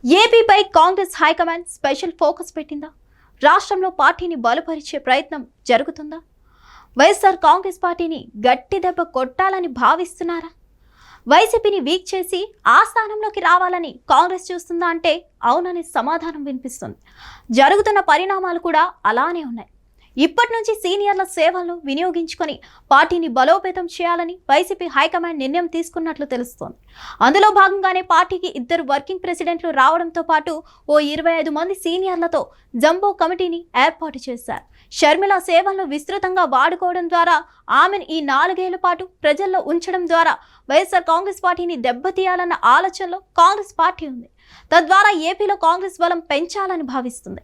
ఏపీపై Congress high command special focus పెట్టిందా? రాష్ట్రంలో పార్టీని బలపరిచే ప్రయత్నం జరుగుతుందా? వైఎస్ఆర్ కాంగ్రెస్ పార్టీని గట్టి దెబ్బ కొట్టాలని భావిస్తున్నారా? వైసీపీని వీక్ చేసి ఆ స్థానంలోకి రావాలని కాంగ్రెస్ చూస్తుందా అంటే అవునని సమాధానం వినిపిస్తుంది. జరుగుతున్న పరిణామాలు కూడా అలానే ఉన్నాయి. ఇప్పటి నుంచి సీనియర్ల సేవలను వినియోగించుకొని పార్టీని బలోపేతం చేయాలని వైసీపీ హైకమాండ్ నిర్ణయం తీసుకున్నట్లు తెలుస్తోంది. అందులో భాగంగానే పార్టీకి 2 వర్కింగ్ ప్రెసిడెంట్లు రావడంతో పాటు ఓ 25 మంది సీనియర్లతో జంబో కమిటీని ఏర్పాటు చేశారు. షర్మిల సేవలను విస్తృతంగా వాడుకోవడం ద్వారా ఆమెను ఈ 4 ఏళ్ల పాటు ప్రజల్లో ఉంచడం ద్వారా వైఎస్ఆర్ కాంగ్రెస్ పార్టీని దెబ్బతీయాలన్న ఆలోచనలో కాంగ్రెస్ పార్టీ ఉంది. తద్వారా ఏపీలో కాంగ్రెస్ బలం పెంచాలని భావిస్తుంది.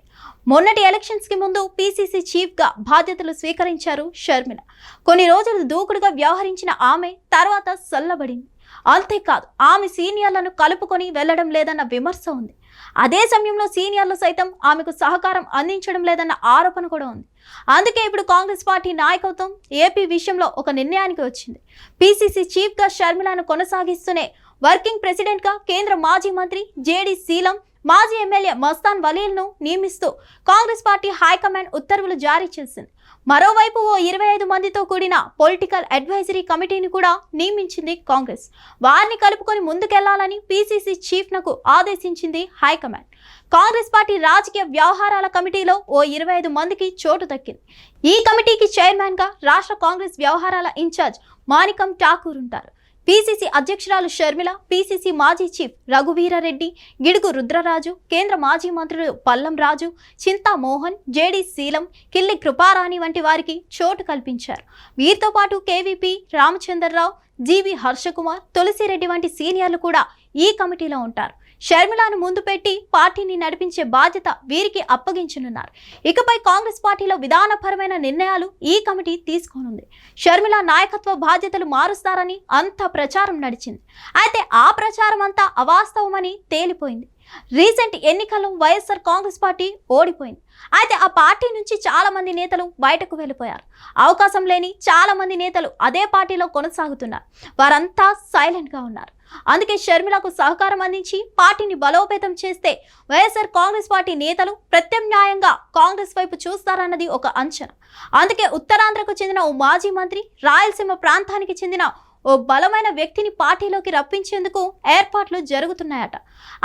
మొన్నటి ఎలక్షన్స్ కి ముందు పీసీసీ చీఫ్ గా బాధ్యతలు స్వీకరించారు షర్మిల. కొన్ని రోజులు దూకుడుగా వ్యవహరించిన ఆమె తర్వాత చల్లబడింది. అంతేకాదు ఆమె సీనియర్లను కలుపుకొని వెళ్లడం లేదన్న విమర్శ ఉంది. అదే సమయంలో సీనియర్లు సైతం ఆమెకు సహకారం అందించడం లేదన్న ఆరోపణ కూడా ఉంది. అందుకే ఇప్పుడు కాంగ్రెస్ పార్టీ నాయకత్వం ఏపీ విషయంలో ఒక నిర్ణయానికి వచ్చింది. పీసీసీ చీఫ్ గా షర్మిలను కొనసాగిస్తూనే వర్కింగ్ ప్రెసిడెంట్ గా కేంద్ర మాజీ మంత్రి జేడి శీలం, మాజీ ఎమ్మెల్యే మస్తాన్ వలీల్ను నియమిస్తూ కాంగ్రెస్ పార్టీ హైకమాండ్ ఉత్తర్వులు జారీ చేసింది. మరోవైపు ఓ 25 మందితో కూడిన పొలిటికల్ అడ్వైజరీ కమిటీని కూడా నియమించింది కాంగ్రెస్. వారిని కలుపుకొని ముందుకెళ్లాలని పీసీసీ చీఫ్నకు ఆదేశించింది హైకమాండ్. కాంగ్రెస్ పార్టీ రాజకీయ వ్యవహారాల కమిటీలో ఓ 25 మందికి చోటు దక్కింది. ఈ కమిటీకి చైర్మన్ గా రాష్ట్ర కాంగ్రెస్ వ్యవహారాల ఇన్ఛార్జ్ మాణికం ఠాకూర్ ఉంటారు. పీసీసీ అధ్యక్షురాలు షర్మిల, పీసీసీ మాజీ చీఫ్ రఘువీరారెడ్డి, గిడుగు రుద్రరాజు, కేంద్ర మాజీ మంత్రులు పల్లం రాజు, చింతా మోహన్, జేడి శీలం, కిల్లి కృపారాణి వంటి వారికి చోటు కల్పించారు. వీరితో పాటు కేవీపీ రామచంద్రరావు, జీవి హర్షకుమార్, తులసిరెడ్డి వంటి సీనియర్లు కూడా ఈ కమిటీలో ఉంటారు. షర్మిలను ముందు పెట్టి పార్టీని నడిపించే బాధ్యత వీరికి అప్పగించనున్నారు. ఇకపై కాంగ్రెస్ పార్టీలో విధానపరమైన నిర్ణయాలు ఈ కమిటీ తీసుకోనుంది. షర్మిల నాయకత్వ బాధ్యతలు మారుస్తారని అంత ప్రచారం నడిచింది. అయితే ఆ ప్రచారం అంతా అవాస్తవమని తేలిపోయింది. రీసెంట్ ఎన్నికల్లో వైఎస్ఆర్ కాంగ్రెస్ పార్టీ ఓడిపోయింది. అయితే ఆ పార్టీ నుంచి చాలా మంది నేతలు బయటకు వెళ్ళిపోయారు. అవకాశం లేని చాలా మంది నేతలు అదే పార్టీలో కొనసాగుతున్నారు. వారంతా సైలెంట్ గా ఉన్నారు. అందుకే షర్మిలకు సహకారం అందించి పార్టీని బలోపేతం చేస్తే వైఎస్ఆర్ కాంగ్రెస్ పార్టీ నేతలు ప్రత్యామ్నాయంగా కాంగ్రెస్ వైపు చూస్తారన్నది ఒక అంచనా. అందుకే ఉత్తరాంధ్రకు చెందిన ఓ మాజీ మంత్రి, రాయలసీమ ప్రాంతానికి చెందిన ఓ బలమైన వ్యక్తిని పార్టీలోకి రప్పించేందుకు ఏర్పాట్లు జరుగుతున్నాయట.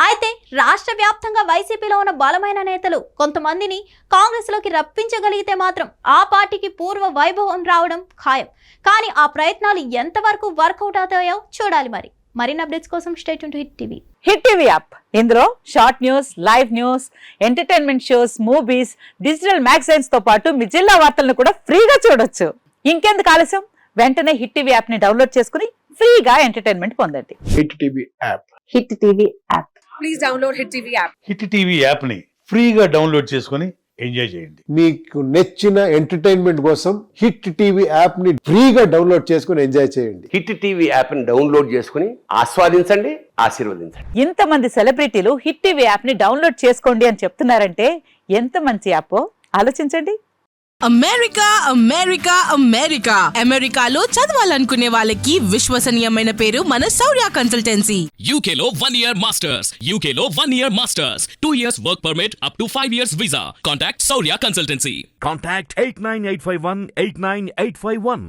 అయితే రాష్ట్ర వ్యాప్తంగా వైసీపీలో ఉన్న బలమైన నేతలు కొంతమందిని కాంగ్రెస్లోకి రప్పించగలిగితే మాత్రం ఆ పార్టీకి పూర్వ వైభవం రావడం ఖాయం. కానీ ఆ ప్రయత్నాలు ఎంతవరకు వర్కౌట్ అవుతాయో చూడాలి. మరిన్ని అప్డేట్స్ కోసం stay tune to Hit TV. Hit TV app, ఇందులో short news, live news, entertainment shows, movies, digital magazines తో పాటు మీ జిల్లా వార్తలను కూడా ఫ్రీగా చూడొచ్చు. ఇంకెందుకు ఆలస్యం, వెంటనే హిట్ టీవీ యాప్ ని డౌన్లోడ్ చేసుకుని ఫ్రీగా ఎంటర్టైన్మెంట్ పొందండి. Hit TV app. Hit TV app. Please download hit TV app. Hit TV app ని ఫ్రీగా డౌన్లోడ్ చేసుకుని ఎంజాయ్ చేయండి. మీకు నచ్చిన ఎంటర్టైన్మెంట్ కోసం హిట్ టీవీ యాప్ ని ఫ్రీగా డౌన్లోడ్ చేసుకుని ఎంజాయ్ చేయండి. హిట్ టీవీ యాప్ ని డౌన్లోడ్ చేసుకుని ఆస్వాదించండి, ఆశీర్వదించండి. ఇంతమంది సెలబ్రిటీలు హిట్ టీవీ యాప్ ని డౌన్లోడ్ చేసుకోండి అని చెప్తున్నారంటే ఎంత మంచి యాప్ ఆలోచించండి. అమెరికా అమెరికా అమెరికా అమెరికాలో చదవాలనుకునే వాళ్ళకి విశ్వసనీయమైన పేరు మన శౌర్య కన్సల్టెన్సీ. UK లో 1 year masters, UK లో 1 year masters, 2 years work permit up to 5 years visa. Contact Saurya Consultancy. Contact 89851 89851.